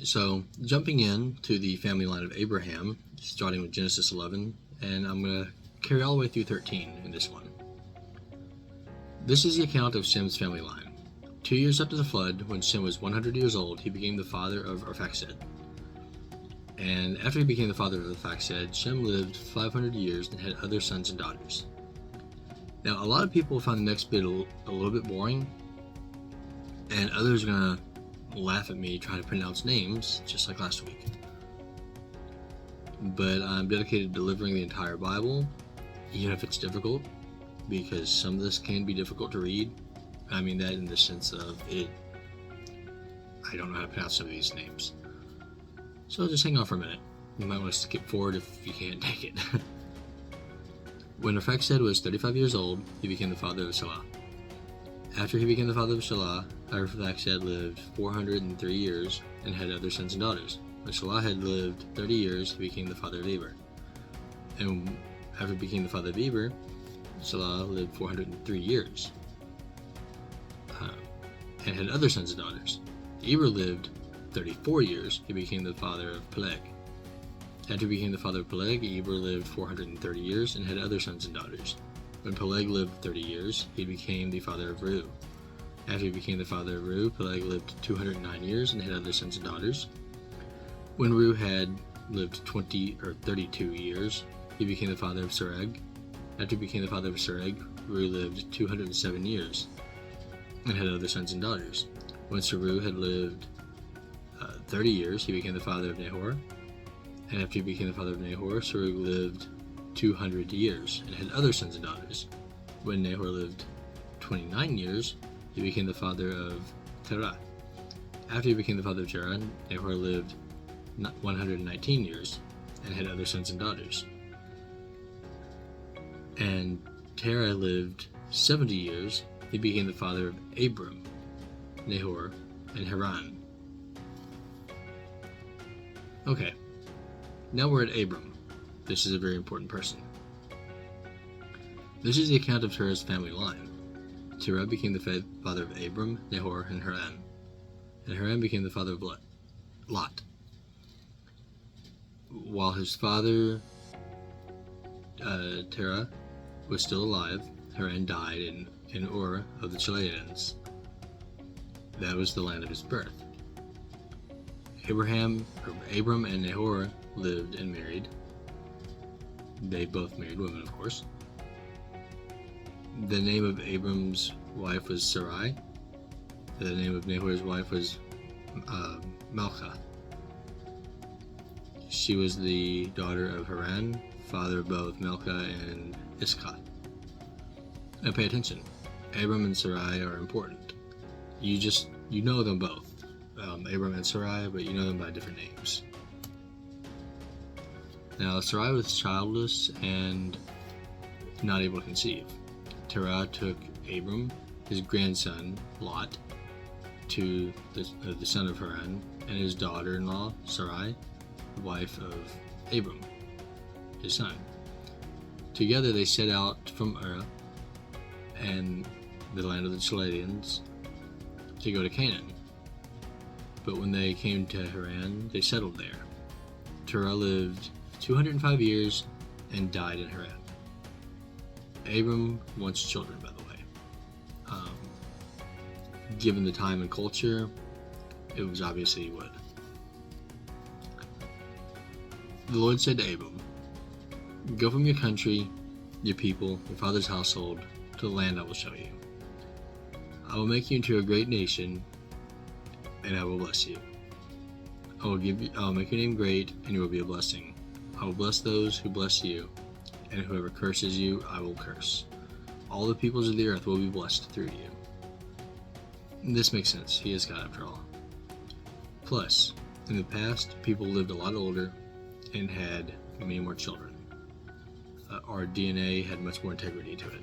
So, jumping in to the family line of Abraham, starting with Genesis 11, and I'm going to carry all the way through 13 in this one. This is the account of Shem's family line. 2 years after the flood, when Shem was 100 years old, he became the father of Arphaxad. And after he became the father of Arphaxad, Shem lived 500 years and had other sons and daughters. Now, a lot of people find the next bit a little bit boring, and others are going to laugh at me trying to pronounce names, just like last week. But I'm dedicated to delivering the entire Bible, even if it's difficult, because some of this can be difficult to read. I mean that in the sense of it. I don't know how to pronounce some of these names. So just hang on for a minute. You might want to skip forward if you can't take it. When Arphaxad was 35 years old, he became the father of Shelah. After he became the father of Shelah, Arphaxad lived 403 years and had other sons and daughters. When Shelah had lived 30 years, he became the father of Eber. And after he became the father of Eber, Shelah lived 403 years and had other sons and daughters. Eber lived 34 years. He became the father of Peleg. After he became the father of Peleg, Eber lived 430 years and had other sons and daughters. When Peleg lived 30 years, he became the father of Reu. After he became the father of Reu, Peleg lived 209 years and had other sons and daughters. When Reu had lived 32 years, he became the father of Serug. After he became the father of Serug, Reu lived 207 years and had other sons and daughters. When Serug had lived 30 years, he became the father of Nahor. And after he became the father of Nahor, Serug lived 200 years and had other sons and daughters. When Nahor lived 29 years, he became the father of Terah. After he became the father of Terah, Nahor lived 119 years and had other sons and daughters. And Terah lived 70 years. He became the father of Abram, Nahor, and Haran. Okay, now we're at Abram. This is a very important person. This is the account of Terah's family line. Terah became the father of Abram, Nahor, and Haran. And Haran became the father of Lot. While his father, Terah, was still alive, Haran died in Ur of the Chaldeans. That was the land of his birth. Abram and Nahor lived and married. They both married women, of course. The name of Abram's wife was Sarai. The name of Nahor's wife was Milcah. She was the daughter of Haran, father of both Milcah and Iscah. Now pay attention. Abram and Sarai are important. You know them both. Abram and Sarai, but you know them by different names. Now, Sarai was childless and not able to conceive. Terah took Abram, his grandson, Lot, to the son of Haran, and his daughter-in-law, Sarai, the wife of Abram, his son. Together they set out from Ur and the land of the Chaldeans to go to Canaan. But when they came to Haran, they settled there. Terah lived 205 years and died in Haran. Abram wants children, by the way. Given the time and culture, it was obvious that he would. The Lord said to Abram, "Go from your country, your people, your father's household, to the land I will show you. I will make you into a great nation, and I will bless you. I will make your name great, and you will be a blessing. I will bless those who bless you, and whoever curses you, I will curse. All the peoples of the earth will be blessed through you." And this makes sense. He is God after all. Plus, in the past, people lived a lot older and had many more children. Our DNA had much more integrity to it.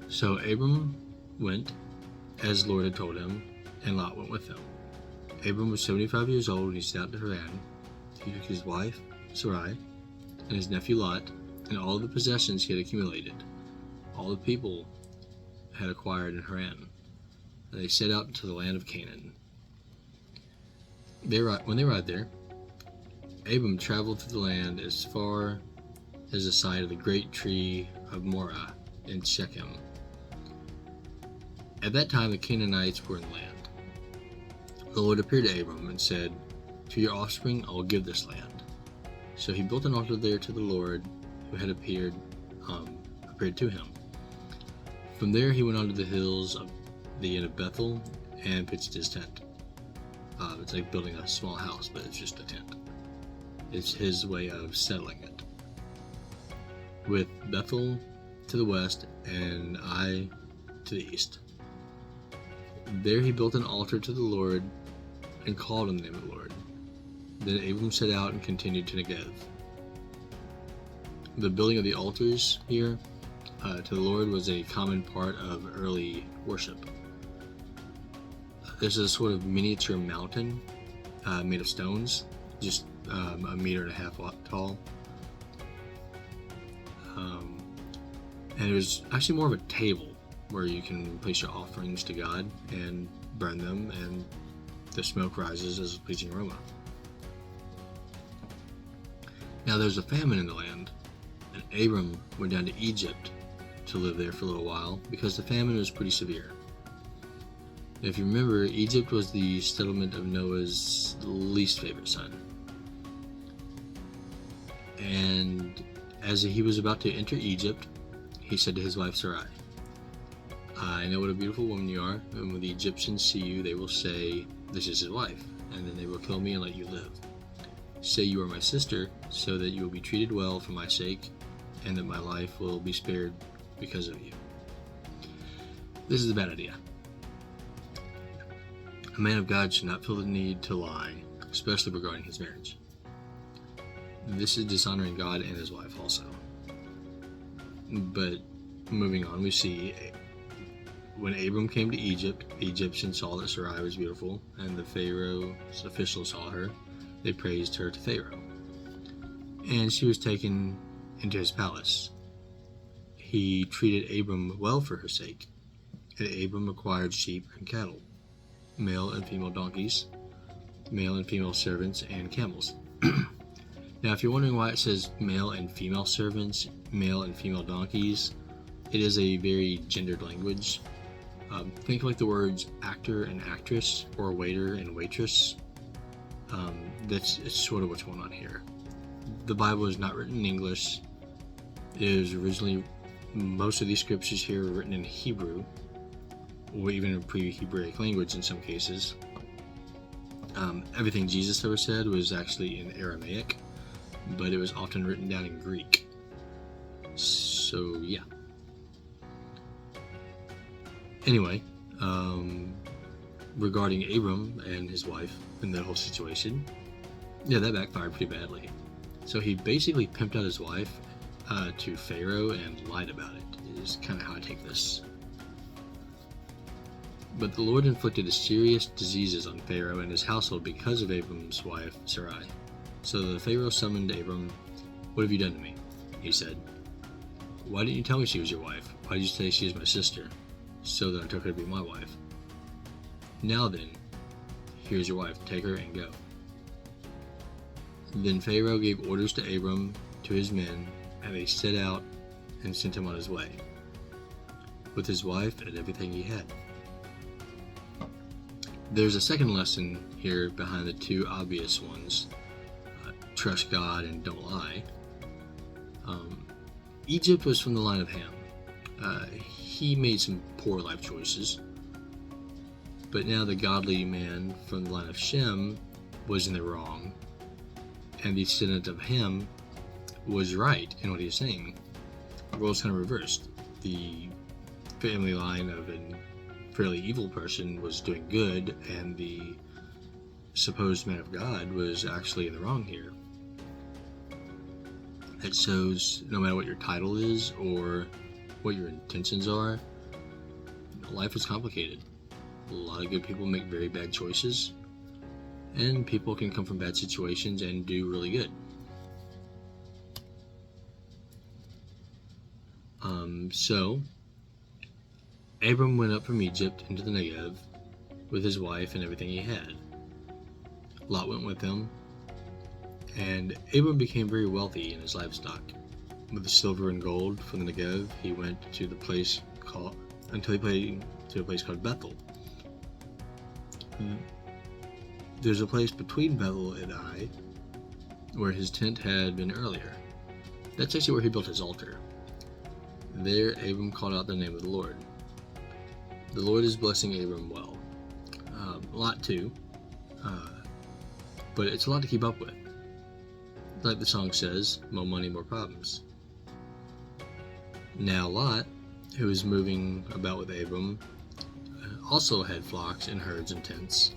So Abram went, as the Lord had told him, and Lot went with him. Abram was 75 years old when he set out to Haran. He took his wife, Sarai, and his nephew Lot, and all the possessions he had accumulated. all the people had acquired in Haran. They set out to the land of Canaan. When they arrived there, Abram traveled through the land as far as the site of the great tree of Morah in Shechem. At that time the Canaanites were in the land. The Lord appeared to Abram and said, "To your offspring I will give this land." So he built an altar there to the Lord who had appeared to him. From there he went on to the hills of the end of Bethel and pitched his tent. It's like building a small house, but it's just a tent. It's his way of settling it. With Bethel to the west and Ai to the east. There he built an altar to the Lord and called on the name of the Lord. Then Abram set out and continued to Negev. The building of the altars here to the Lord was a common part of early worship. This is a sort of miniature mountain made of stones, just 1.5 meters tall. And it was actually more of a table where you can place your offerings to God and burn them, and the smoke rises as a pleasing aroma. Now there was a famine in the land, and Abram went down to Egypt to live there for a little while because the famine was pretty severe. If you remember, Egypt was the settlement of Noah's least favorite son. And as he was about to enter Egypt, he said to his wife Sarai, "I know what a beautiful woman you are, and when the Egyptians see you, they will say, 'This is his wife,' and then they will kill me and let you live. Say you are my sister, so that you will be treated well for my sake, and that my life will be spared because of you." This is a bad idea. A man of God should not feel the need to lie, especially regarding his marriage. This is dishonoring God and his wife also. But moving on, we see when Abram came to Egypt, the Egyptians saw that Sarai was beautiful, and the Pharaoh's officials saw her. They praised her to Pharaoh, and she was taken into his palace. He treated Abram well for her sake, and Abram acquired sheep and cattle, male and female donkeys, male and female servants, and camels. Now, if you're wondering why it says male and female servants, male and female donkeys, it is a very gendered language. Think like the words actor and actress, or waiter and waitress. It's sort of what's going on here. The Bible is not written in English. It was originally, most of these scriptures here were written in Hebrew, or even in pre-Hebraic language in some cases. Everything Jesus ever said was actually in Aramaic, but it was often written down in Greek. So, yeah. Anyway, regarding Abram and his wife and the whole situation, yeah, that backfired pretty badly. So he basically pimped out his wife to Pharaoh and lied about it, is kind of how I take this. But the Lord inflicted serious diseases on Pharaoh and his household because of Abram's wife, Sarai. So the Pharaoh summoned Abram. "What have you done to me?" he said. "Why didn't you tell me she was your wife? Why did you say she is my sister?" So then I took her to be my wife. "Now then, here's your wife. Take her and go." Then Pharaoh gave orders to Abram, to his men, and they set out and sent him on his way, with his wife and everything he had. There's a second lesson here behind the two obvious ones. Trust God and don't lie. Egypt was from the line of Ham. He made some poor life choices. But now the godly man from the line of Shem was in the wrong, and the descendant of Ham was right in what he was saying. The roles kind of reversed. The family line of a fairly evil person was doing good, and the supposed man of God was actually in the wrong here. It shows no matter what your title is or what your intentions are, life is complicated. A lot of good people make very bad choices, and people can come from bad situations and do really good. So Abram went up from Egypt into the Negev with his wife and everything he had. Lot went with him, and Abram became very wealthy in his livestock. With the silver and gold from the Negev, he went to the place called until he came to a place called Bethel. There's a place between Bethel and Ai where his tent had been earlier. That's actually where he built his altar. There Abram called out the name of the Lord. The Lord is blessing Abram well. Lot too, but it's a lot to keep up with. Like the song says, more money, more problems. Now Lot, who was moving about with Abram, also had flocks and herds and tents,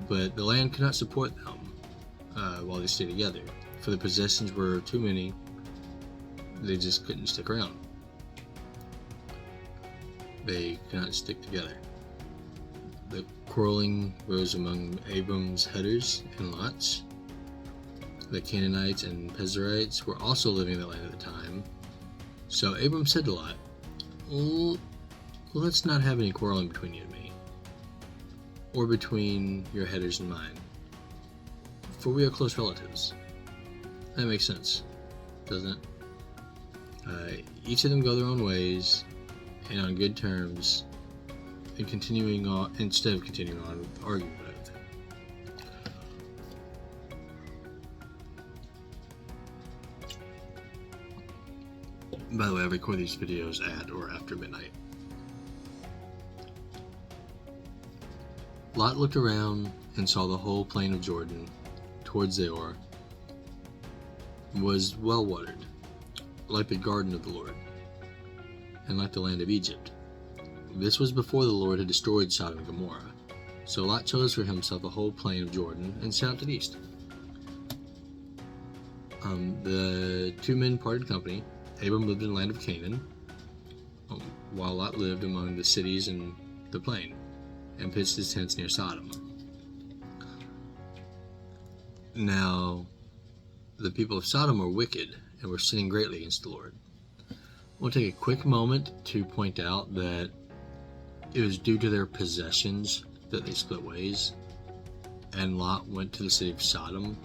but the land could not support them while they stayed together, for the possessions were too many. They just couldn't stick around. They could not stick together. The quarreling rose among Abram's headers and Lot's. The Canaanites and Pezerites were also living in the land at the time. So Abram said to Lot, let's not have any quarreling between you and me, or between your headers and mine, for we are close relatives. That makes sense, doesn't it? Each of them go their own ways, and on good terms, and continuing on instead of continuing on with arguing about everything. By the way, I record these videos at or after midnight. Lot looked around and saw the whole plain of Jordan towards Zor was well watered, like the garden of the Lord, and like the land of Egypt. This was before the Lord had destroyed Sodom and Gomorrah. So Lot chose for himself the whole plain of Jordan and set out to the east. The two men parted company. Abram lived in the land of Canaan, while Lot lived among the cities in the plain, and pitched his tents near Sodom. Now, the people of Sodom were wicked and were sinning greatly against the Lord. We'll take a quick moment to point out that it was due to their possessions that they split ways, and Lot went to the city of Sodom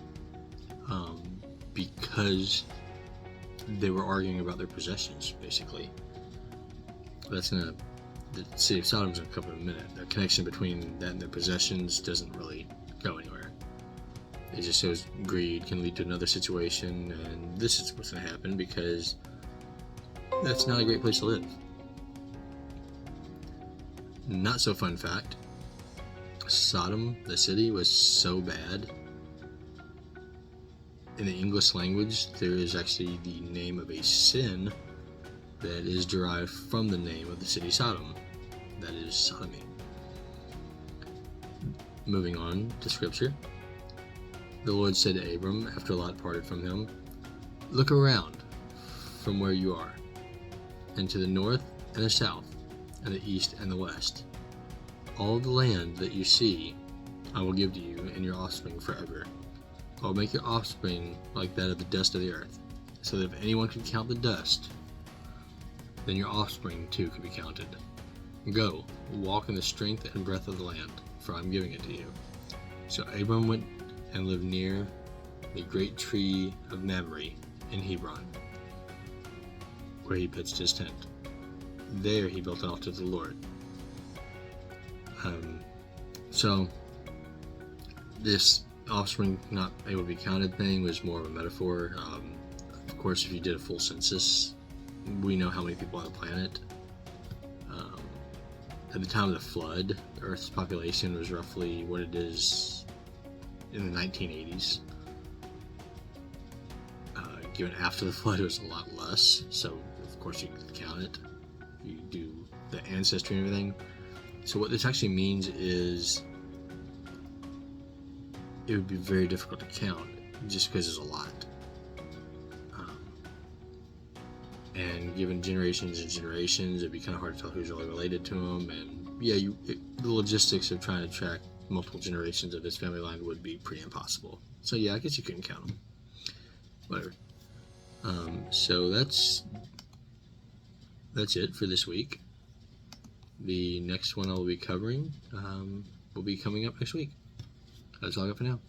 because they were arguing about their possessions, basically. The city of Sodom's gonna come in a minute. The connection between that and their possessions doesn't really go anywhere. It just shows greed can lead to another situation, and this is what's gonna happen because that's not a great place to live. Not so fun fact, Sodom, the city, was so bad. In the English language, there is actually the name of a sin that is derived from the name of the city Sodom. That is sodomy. Moving on to scripture. The Lord said to Abram, after Lot parted from him, look around from where you are, and to the north and the south, and the east and the west. All the land that you see, I will give to you and your offspring forever. I will make your offspring like that of the dust of the earth, so that if anyone could count the dust, then your offspring too could be counted. Go, walk in the strength and breadth of the land, for I am giving it to you. So Abram went and lived near the great tree of Mamre in Hebron, where he pitched his tent. There he built an altar to the Lord. So this offspring not able to be counted thing was more of a metaphor. Of course, if you did a full census, we know how many people on the planet. At the time of the flood, the Earth's population was roughly what it is in the 1980s. Given after the flood, it was a lot less. So, of course, you can count it. You do the ancestry and everything. So what this actually means is it would be very difficult to count just because there's a lot. And given generations and generations, it'd be kind of hard to tell who's really related to them. And yeah, the logistics of trying to track multiple generations of this family line would be pretty impossible. So yeah, I guess you couldn't count them. Whatever. So that's that's it for this week. The next one I'll be covering will be coming up next week. That's all I got for now.